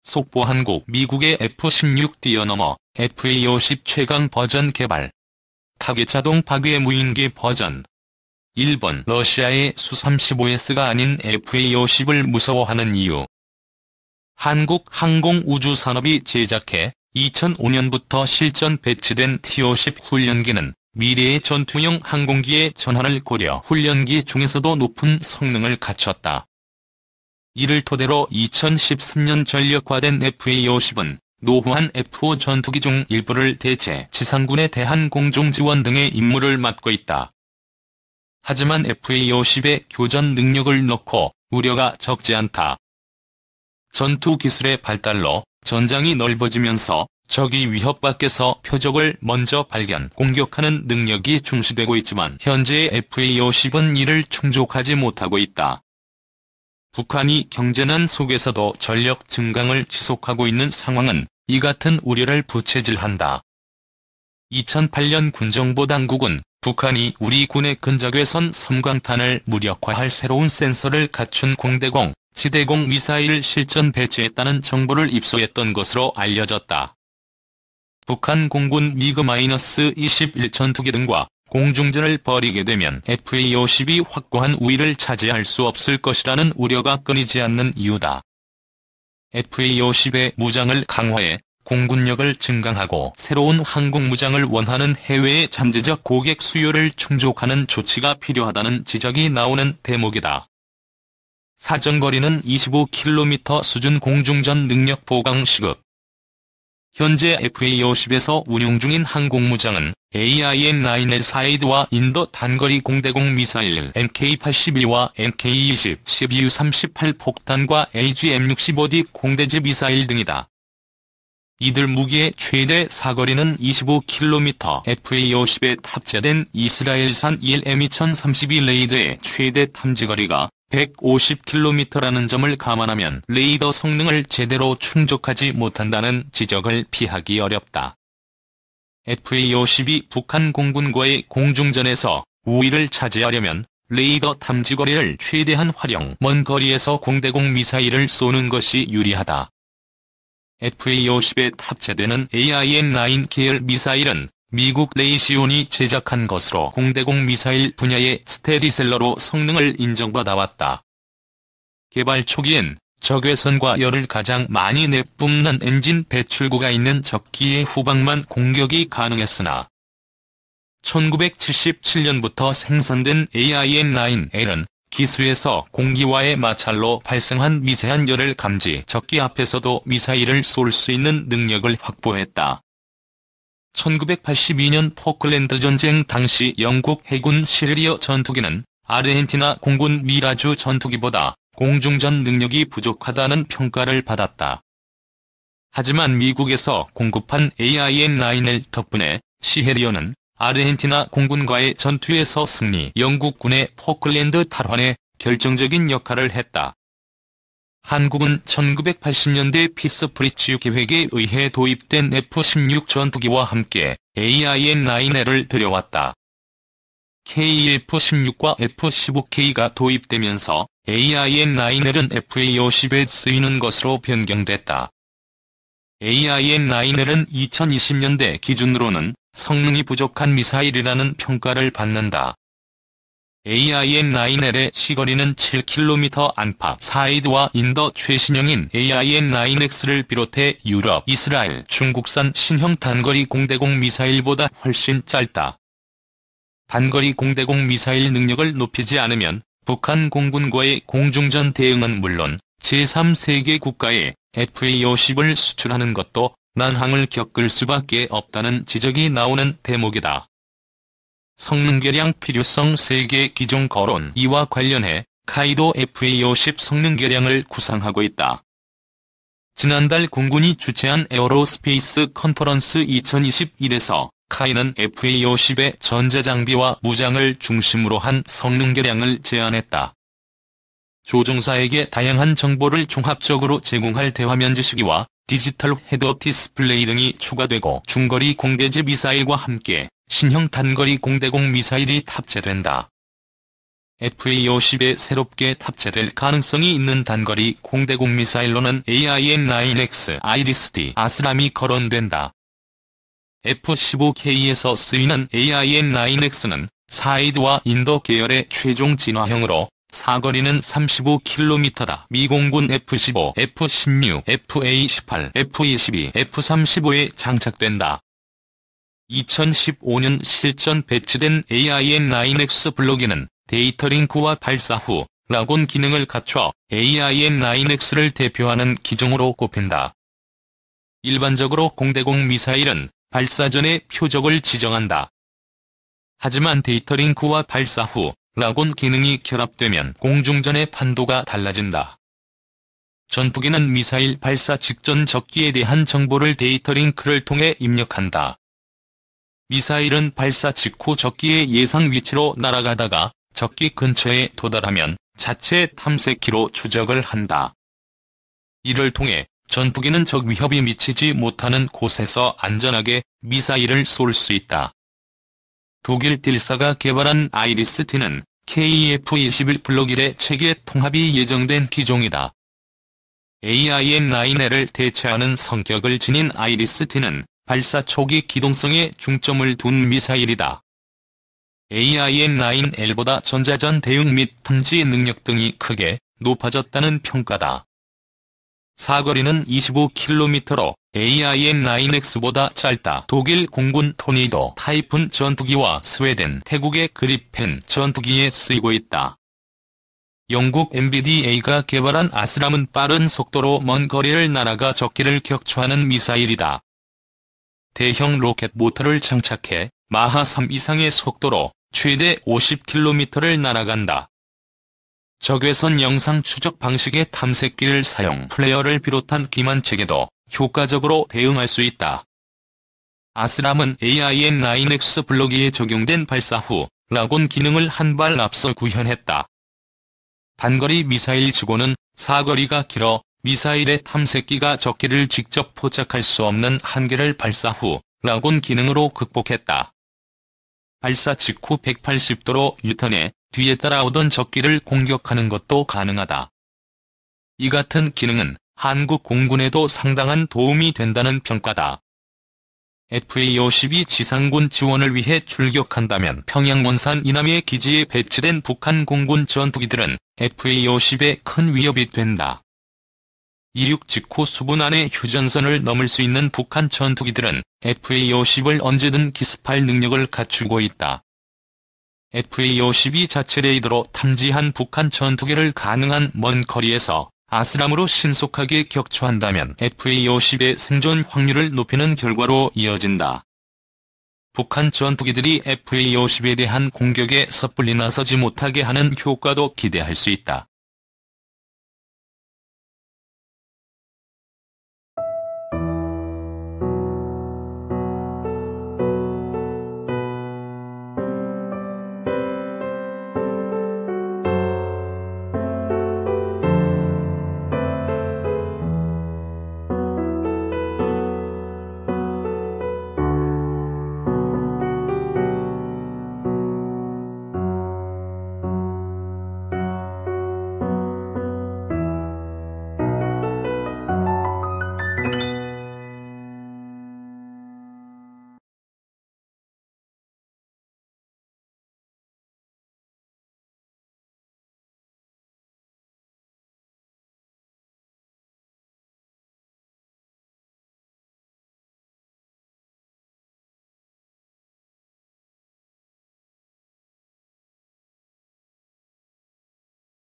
속보 한국 미국의 F-16 뛰어넘어 FA-50 최강 버전 개발. 타겟자동 파괴 무인기 버전. 일본 러시아의 수-35S가 아닌 FA-50을 무서워하는 이유. 한국 항공우주산업이 제작해 2005년부터 실전 배치된 T-50 훈련기는 미래의 전투용 항공기의 전환을 고려 훈련기 중에서도 높은 성능을 갖췄다. 이를 토대로 2013년 전력화된 FA-50은 노후한 F-5 전투기 중 일부를 대체 지상군의 대한 공중지원 등의 임무를 맡고 있다. 하지만 FA-50의 교전 능력을 놓고 우려가 적지 않다. 전투 기술의 발달로 전장이 넓어지면서 적이 위협 밖에서 표적을 먼저 발견, 공격하는 능력이 중시되고 있지만 현재의 FA-50은 이를 충족하지 못하고 있다. 북한이 경제난 속에서도 전력 증강을 지속하고 있는 상황은 이 같은 우려를 부채질한다. 2008년 군정보당국은 북한이 우리 군의 근접외선 섬광탄을 무력화할 새로운 센서를 갖춘 공대공, 지대공 미사일을 실전 배치했다는 정보를 입수했던 것으로 알려졌다. 북한 공군 미그-21 전투기 등과 공중전을 벌이게 되면 FA-50이 확고한 우위를 차지할 수 없을 것이라는 우려가 끊이지 않는 이유다. FA-50의 무장을 강화해 공군력을 증강하고 새로운 항공무장을 원하는 해외의 잠재적 고객 수요를 충족하는 조치가 필요하다는 지적이 나오는 대목이다. 사정거리는 25km 수준 공중전 능력 보강 시급. 현재 FA-50에서 운용 중인 항공무장은 AIM-9L 사이드와 인도 단거리 공대공 미사일 MK-81와 MK-20, CBU-38 폭탄과 AGM-65D 공대지 미사일 등이다. 이들 무기의 최대 사거리는 25km, FA-50에 탑재된 이스라엘산 ELM-2032 레이더의 최대 탐지거리가 150km라는 점을 감안하면 레이더 성능을 제대로 충족하지 못한다는 지적을 피하기 어렵다. FA-50이 북한 공군과의 공중전에서 우위를 차지하려면 레이더 탐지거리를 최대한 활용, 먼 거리에서 공대공 미사일을 쏘는 것이 유리하다. FA-50에 탑재되는 AIM-9 계열 미사일은 미국 레이시온이 제작한 것으로 공대공 미사일 분야의 스테디셀러로 성능을 인정받아왔다. 개발 초기엔 적외선과 열을 가장 많이 내뿜는 엔진 배출구가 있는 적기의 후방만 공격이 가능했으나 1977년부터 생산된 AIM-9L은 기수에서 공기와의 마찰로 발생한 미세한 열을 감지, 적기 앞에서도 미사일을 쏠 수 있는 능력을 확보했다. 1982년 포클랜드 전쟁 당시 영국 해군 시리어 전투기는 아르헨티나 공군 미라주 전투기보다 공중전 능력이 부족하다는 평가를 받았다. 하지만 미국에서 공급한 AIM-9L 덕분에 시헤리어는 아르헨티나 공군과의 전투에서 승리, 영국군의 포클랜드 탈환에 결정적인 역할을 했다. 한국은 1980년대 피스브리지 계획에 의해 도입된 F-16 전투기와 함께 AIM-9L을 들여왔다. KF-16과 F-15K가 도입되면서 AIM-9L은 FA-50에 쓰이는 것으로 변경됐다. AIM-9L은 2020년대 기준으로는 성능이 부족한 미사일이라는 평가를 받는다. AIM-9L의 시거리는 7km 안팎, 사이드와 인도 최신형인 AIM-9X를 비롯해 유럽, 이스라엘, 중국산 신형 단거리 공대공 미사일보다 훨씬 짧다. 단거리 공대공 미사일 능력을 높이지 않으면 북한 공군과의 공중전 대응은 물론 제3세계 국가에 FA-50을 수출하는 것도 난항을 겪을 수밖에 없다는 지적이 나오는 대목이다. 성능개량 필요성 세계 기종 거론 이와 관련해 카이도 FA-50 성능개량을 구상하고 있다. 지난달 공군이 주최한 에어로스페이스 컨퍼런스 2021에서 카이는 FA-50의 전자장비와 무장을 중심으로 한 성능개량을 제안했다. 조종사에게 다양한 정보를 종합적으로 제공할 대화면 지식이와 디지털 헤드업 디스플레이 등이 추가되고 중거리 공대지 미사일과 함께 신형 단거리 공대공 미사일이 탑재된다. FA-50에 새롭게 탑재될 가능성이 있는 단거리 공대공 미사일로는 AIM-9X 아이리스-T 아스람이 거론된다. F-15K에서 쓰이는 AIM-9X는 사이드와 인도 계열의 최종 진화형으로 사거리는 35km다. 미 공군 F-15, F-16, FA-18, F-22, F-35에 장착된다. 2015년 실전 배치된 AIM-9X 블록에는 데이터 링크와 발사 후 라곤 기능을 갖춰 AIM-9X를 대표하는 기종으로 꼽힌다. 일반적으로 공대공 미사일은 발사 전에 표적을 지정한다. 하지만 데이터 링크와 발사 후 라곤 기능이 결합되면 공중전의 판도가 달라진다. 전투기는 미사일 발사 직전 적기에 대한 정보를 데이터 링크를 통해 입력한다. 미사일은 발사 직후 적기의 예상 위치로 날아가다가 적기 근처에 도달하면 자체 탐색기로 추적을 한다. 이를 통해 전투기는 적 위협이 미치지 못하는 곳에서 안전하게 미사일을 쏠 수 있다. 독일 딜사가 개발한 아이리스-T는 KF-21 블록 1의 체계 통합이 예정된 기종이다. AIM-9L을 대체하는 성격을 지닌 아이리스-T는 발사 초기 기동성에 중점을 둔 미사일이다. AIM-9L보다 전자전 대응 및 탐지 능력 등이 크게 높아졌다는 평가다. 사거리는 25km로 AIM-9X보다 짧다. 독일 공군 토니도 타이푼 전투기와 스웨덴, 태국의 그리펜 전투기에 쓰이고 있다. 영국 MBDA가 개발한 아스람은 빠른 속도로 먼 거리를 날아가 적기를 격추하는 미사일이다. 대형 로켓 모터를 장착해 마하 3 이상의 속도로 최대 50km를 날아간다. 적외선 영상 추적 방식의 탐색기를 사용 플레어를 비롯한 기만체계도 효과적으로 대응할 수 있다. 아스람은 AIM-9X 블록 2에 적용된 발사 후 라곤 기능을 한 발 앞서 구현했다. 단거리 미사일치고는 사거리가 길어 미사일의 탐색기가 적기를 직접 포착할 수 없는 한계를 발사 후 라곤 기능으로 극복했다. 발사 직후 180도로 유턴해 뒤에 따라오던 적기를 공격하는 것도 가능하다. 이 같은 기능은 한국 공군에도 상당한 도움이 된다는 평가다. FA-52 지상군 지원을 위해 출격한다면 평양 원산 이남의 기지에 배치된 북한 공군 전투기들은 FA-50에 큰 위협이 된다. 이륙 직후 수분 안의 휴전선을 넘을 수 있는 북한 전투기들은 FA-50을 언제든 기습할 능력을 갖추고 있다. FA-52 자체 레이더로 탐지한 북한 전투기를 가능한 먼 거리에서 아스람으로 신속하게 격추한다면 FA-50의 생존 확률을 높이는 결과로 이어진다. 북한 전투기들이 FA-50에 대한 공격에 섣불리 나서지 못하게 하는 효과도 기대할 수 있다.